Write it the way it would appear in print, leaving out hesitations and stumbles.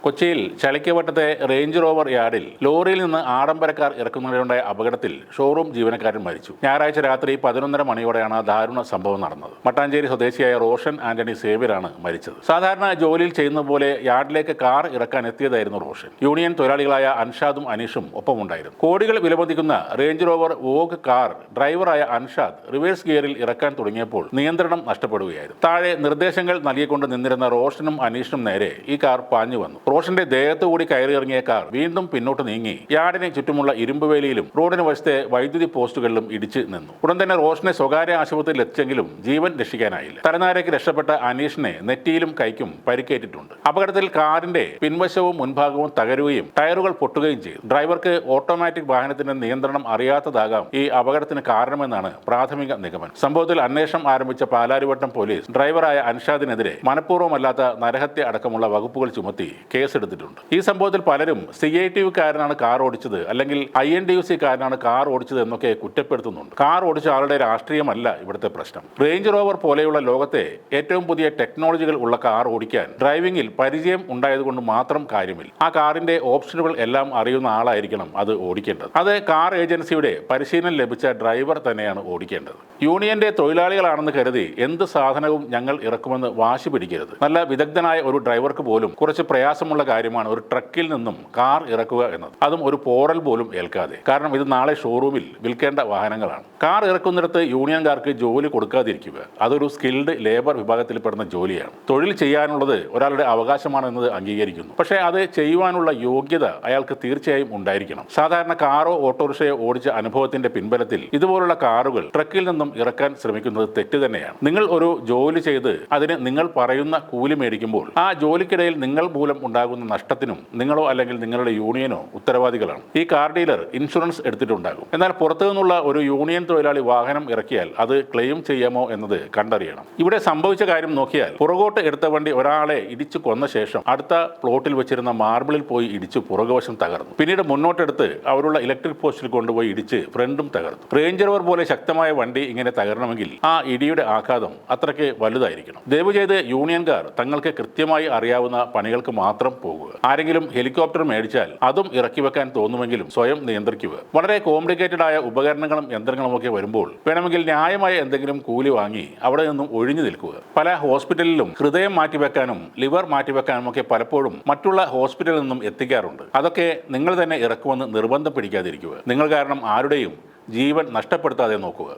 കൊച്ചിയിൽ ചളിക്കവട്ടത്തെ range rover യാർഡിൽ ലോറിയിൽ നിന്ന് ആഡംബരക്കാർ ഇറക്കുന്നതിനുണ്ടായ അപകടത്തിൽ ഷോറൂം ജീവനക്കാരൻ മരിച്ചു. ഞായറാഴ്ച രാത്രി 11:30 മണിയോടെയാണ് ദാരുണ സംഭവം നടന്നത്. മട്ടാഞ്ചേരി സ്വദേശിയായ റോഷൻ ആന്റണി സേവ്യറാണ് മരിച്ചത്. സാധാരണ ജോലിയിൽ ചെയ്യുന്ന പോലെ യാർഡിലേക്ക് കാർ ഇറക്കാൻ എത്തിയതായിരുന്നു റോഷൻ. യൂണിയൻ തൊഴിലാളികളായ അൻഷാദും അനീഷും ഒപ്പമുണ്ടായിരുന്നു. കോടികൾ വിലമതിക്കുന്ന റേഞ്ച് റോവർ വോഗ് കാർ ഡ്രൈവറായ അൻഷാദ് റിവേഴ്സ് ഗിയറിൽ ഇറക്കാൻ തുടങ്ങിയപ്പോൾ നിയന്ത്രണം നഷ്ടപ്പെടുകയായിരുന്നു. താഴെ നിർദ്ദേശങ്ങൾ നൽകിക്കൊണ്ട് നിന്നിരുന്ന റോഷനും അനീഷിനും നേരെ ഈ കാർ പാഞ്ഞു വന്നു. റോഷന്റെ ദേഹത്തുകൂടി കയറിയിറങ്ങിയ കാർ വീണ്ടും പിന്നോട്ട് നീങ്ങി യാർഡിന് ചുറ്റുമുള്ള ഇരുമ്പുവേലിയിലും റോഡിന് വശത്തെ വൈദ്യുതി പോസ്റ്റുകളിലും ഇടിച്ച് നിന്നു. ഉടൻ തന്നെ റോഷനെ സ്വകാര്യ ആശുപത്രിയിൽ എത്തിച്ചെങ്കിലും ജീവൻ രക്ഷിക്കാനായില്ല. തലനാരയ്ക്ക് രക്ഷപ്പെട്ട അനീഷിനെ നെറ്റിയിലും കൈക്കും പരിക്കേറ്റിട്ടുണ്ട്. അപകടത്തിൽ കാറിന്റെ പിൻവശവും മുൻഭാഗവും തകരുകയും ടയറുകൾ പൊട്ടുകയും ചെയ്തു. ഡ്രൈവർക്ക് ഓട്ടോമാറ്റിക് വാഹനത്തിന്റെ നിയന്ത്രണം അറിയാത്തതാകാം ഈ അപകടത്തിന് കാരണമെന്നാണ് പ്രാഥമിക നിഗമനം. സംഭവത്തിൽ അന്വേഷണം ആരംഭിച്ച പാലാരിവട്ടം പോലീസ് ഡ്രൈവറായ അൻഷാദിനെതിരെ മനഃപൂർവ്വമല്ലാത്ത നരഹത്യ അടക്കമുള്ള വകുപ്പുകൾ ചുമത്തി കേസെടുത്തിട്ടുണ്ട്. ഈ സംഭവത്തിൽ പലരും CITU കാരനാണ് കാർ ഓടിച്ചത്, അല്ലെങ്കിൽ INTUC കാരനാണ് കാർ ഓടിച്ചത് എന്നൊക്കെ കുറ്റപ്പെടുത്തുന്നുണ്ട്. കാർ ഓടിച്ച ആളുടെ രാഷ്ട്രീയമല്ല ഇവിടുത്തെ പ്രശ്നം. റേഞ്ച് റോവർ പോലെയുള്ള ലോകത്തെ ഏറ്റവും പുതിയ ടെക്നോളജികൾ ഉള്ള കാർ ഓടിക്കാൻ ഡ്രൈവിംഗിൽ പരിചയം ഉണ്ടായതുകൊണ്ട് മാത്രം കാര്യമില്ല. ആ കാറിന്റെ ഓപ്ഷനുകൾ എല്ലാം അറിയുന്ന ആളായിരിക്കണം അത് ഓടിക്കേണ്ടത്. അത് കാർ ഏജൻസിയുടെ പരിശീലനം ലഭിച്ച ഡ്രൈവർ തന്നെയാണ് ഓടിക്കേണ്ടത്. യൂണിയന്റെ തൊഴിലാളികളാണെന്ന് കരുതി എന്ത് സാധനവും ഞങ്ങൾ ഇറക്കുമെന്ന് വാശി പിടിക്കരുത്. നല്ല വിദഗ്ധനായ ഒരു ഡ്രൈവർക്ക് പോലും കുറച്ച് പ്രയാസമുള്ള കാര്യമാണ് ഒരു ട്രക്കിൽ നിന്നും കാർ ഇറക്കുക എന്നത്. അതും ഒരു പോറൽ പോലും ഏൽക്കാതെ. കാരണം ഇത് നാളെ ഷോറൂമിൽ വിൽക്കേണ്ട വാഹനങ്ങളാണ്. കാർ ഇറക്കുന്നിടത്ത് യൂണിയൻകാർക്ക് ജോലി കൊടുക്കാതിരിക്കുക അതൊരു സ്കിൽഡ് ലേബർ വിഭാഗത്തിൽപ്പെടുന്ന ജോലിയാണ്. തൊഴിൽ ചെയ്യാനുള്ളത് ഒരാളുടെ അവകാശമാണെന്നത് അംഗീകരിക്കുന്നു. പക്ഷേ അത് ചെയ്യുവാനുള്ള യോഗ്യത അയാൾക്ക് തീർച്ചയായും ഉണ്ടായിരിക്കണം. സാധാരണ കാറോ ഓട്ടോറിക്ഷയോ ഓടിച്ച അനുഭവത്തിന്റെ പിൻബലത്തിൽ ഇതുപോലുള്ള കാറുകൾ ട്രക്കിൽ നിന്നും ഇറക്കാൻ ശ്രമിക്കുന്നത് തെറ്റ് തന്നെയാണ്. നിങ്ങൾ ഒരു ജോലി ചെയ്ത് അതിന് നിങ്ങൾ പറയുന്ന കൂലി മേടിക്കുമ്പോൾ ആ ജോലിക്കിടയിൽ നിങ്ങൾ മൂലം ഉണ്ടാകുന്ന നഷ്ടത്തിനും നിങ്ങളോ അല്ലെങ്കിൽ നിങ്ങളുടെ യൂണിയനോ ഉത്തരവാദികളാണ്. ഈ കാർ ഡീലർ ഇൻഷുറൻസ് എടുത്തിട്ടുണ്ടാകും. എന്നാൽ പുറത്തു നിന്നുള്ള ഒരു യൂണിയൻ തൊഴിലാളി വാഹനം ഇറക്കിയാൽ അത് ക്ലെയിം ചെയ്യാമോ എന്നത് കണ്ടറിയണം. ഇവിടെ സംഭവിച്ച കാര്യം നോക്കിയാൽ പുറകോട്ട് എടുത്ത വണ്ടി ഒരാളെ ഇടിച്ചു കൊന്ന ശേഷം അടുത്ത പ്ലോട്ടിൽ വെച്ചിരുന്ന മാർബിളിൽ പോയി ഇടിച്ചു പുറകുവശം തകർന്നു. പിന്നീട് മുന്നോട്ടെടുത്ത് അവരുള്ള ഇലക്ട്രിക് പോസ്റ്റിൽ കൊണ്ടുപോയി ഇടിച്ച് ഫ്രണ്ടും തകർന്നു. റേഞ്ച് റോവർ പോലെ ശക്തമായ വണ്ടി ഇങ്ങനെ തകരണമെങ്കിൽ ആ ഇടിയുടെ ആഘാതം അത്രയ്ക്ക് വലുതായിരിക്കണം. ദയവ് ചെയ്ത് യൂണിയൻകാർ തങ്ങൾക്ക് കൃത്യമായി അറിയാവുന്ന പണികൾക്ക് മാത്രം പോകുക. ആരെങ്കിലും ഹെലികോപ്റ്റർ മേടിച്ചാൽ അതും ഇറക്കി വെക്കാൻ തോന്നുമെങ്കിലും സ്വയം നിയന്ത്രിക്കുക. വളരെ കോംപ്ലിക്കേറ്റഡ് ആയ ഉപകരണങ്ങളും യന്ത്രങ്ങളും ഒക്കെ വരുമ്പോൾ വേണമെങ്കിൽ ന്യായമായ എന്തെങ്കിലും കൂലി വാങ്ങി അവിടെ നിന്നും ഒഴിഞ്ഞു നിൽക്കുക. പല ഹോസ്പിറ്റലിലും ഹൃദയം മാറ്റിവെക്കാനും ലിവർ മാറ്റിവെക്കാനും ഒക്കെ പലപ്പോഴും മറ്റുള്ള ഹോസ്പിറ്റലിൽ നിന്നും എത്തിക്കാറുണ്ട്. അതൊക്കെ നിങ്ങൾ തന്നെ ഇറക്കുമെന്ന് നിർബന്ധം പിടിക്കാതിരിക്കുക. നിങ്ങൾ കാരണം ആരുടെയും ജീവൻ നഷ്ടപ്പെടുത്താതെ നോക്കുക.